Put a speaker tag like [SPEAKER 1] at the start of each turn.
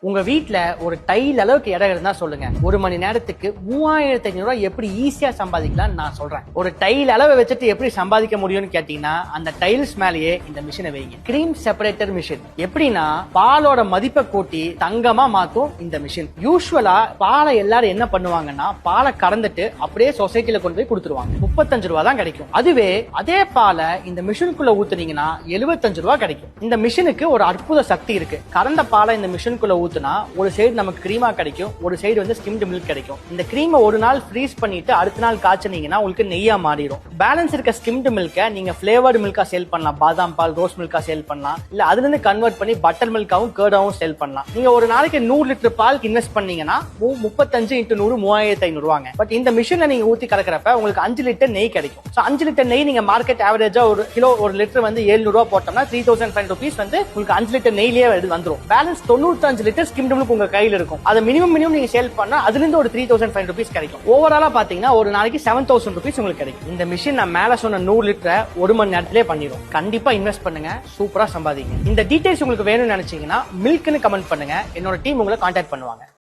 [SPEAKER 1] உங்க வீட்ல ஒரு டைல் அளவுக்கு இடம் இருந்தா சொல்லுங்க, ஒரு மணி நேரத்துக்கு 3500 ரூபாய் எப்படி ஈஸியா சம்பாதிக்கலாம் நான் சொல்றேன். ஒரு டைல் அளவை வச்சுட்டு எப்படி சம்பாதிக்க முடியும்னு கேட்டீங்கன்னா, அந்த டைல்ஸ் மேலேயே இந்த மிஷினை வைங்க. கிரீம் செப்பரேட்டர் மிஷின் எப்படின்னா, பாலோட மதிப்பை கூட்டி தங்கமா மாத்தும் இந்த மிஷின். யூஸ்வலா பாலை எல்லாரும் என்ன பண்ணுவாங்கன்னா, பாலை கறந்துட்டு அப்படியே சொசைட்டில கொண்டு போய் கொடுத்துருவாங்க. 35 ரூபாய் தான் கிடைக்கும். அதுவே அதே பாலை இந்த மிஷினுக்குள்ள ஊத்துனீங்கன்னா 75 ரூபாய் கிடைக்கும். இந்த மிஷினுக்கு ஒரு அற்புத சக்தி இருக்கு. கறந்த பாலை இந்த மிஷினுக்குள்ள ஒரு சைடு நமக்கு கிரீமா கிடைக்கும், ஒரு சைடு வந்து ஸ்கிம்டு மில்க் கிடைக்கும். இந்த கிரீமை ஒரு நாள் ஃப்ரீஸ் பண்ணிட்டு அடுத்த நாள் காய்ச்சினீங்கன்னா உங்களுக்கு நெய்யா மாறிடும். பேலன்ஸ் இருக்க ஸ்கிம்டு மில்கை நீங்க ஃபிளேவர்டு மில்கா சேல் பண்ணலாம், பாதாம் பால் ரோஸ் மில்கா சேல் பண்ணலாம், இல்ல அதுல இருந்து கன்வெர்ட் பண்ணி பட்டர் மில்காவும் கேர்டாவும் சேல் பண்ணலாம். நீங்க ஒரு நாளைக்கு 100 லிட்டர் பால் இன்வெஸ்ட் பண்ணீங்கன்னா 35 × 100 3500 ரூபாங்க. பட் இந்த மிஷின்ல நீங்க ஊத்தி கலக்கிறப்ப உங்களுக்கு 5 லிட்டர் நெய் கிடைக்கும். 5 லிட்டர் நெய் நீங்க மார்க்கெட் ஆவரேஜா ஒரு கிலோ ஒரு லிட்டர் வந்து 700 ரூபாய் போட்டோம்னா 3500 rupees வந்து உங்களுக்கு 5 லிட்டர் நெய்லயே வந்துரும். பேலன்ஸ் 95 லிட்டர் ஸ்கிம்டு மில்க் உங்க கையில இருக்கும். அது மினிமம் நீங்க சேல் பண்ணா அதுல இருந்து ஒரு 3500 rupees கிடைக்கும். ஓவராலா பாத்தீங்கன்னா ஒரு நாளைக்கு 7000 rupees உங்களுக்கு கிடைக்கும். இந்த மிஷின் நான் மேல சொன்ன 100 லிட்டரை ஒரு மணி நேரத்திலே பண்ணிடும். கண்டிப்பா இன்வெஸ்ட் பண்ணுங்க, சூப்பரா சம்பாதிங்க. இந்த டீடைல்ஸ் உங்களுக்கு வேணும்னு நினைச்சீங்கன்னா மில்க்னு கமெண்ட் பண்ணுங்க, என்னோட டீம் உங்களை கான்டாக்ட் பண்ணுவாங்க.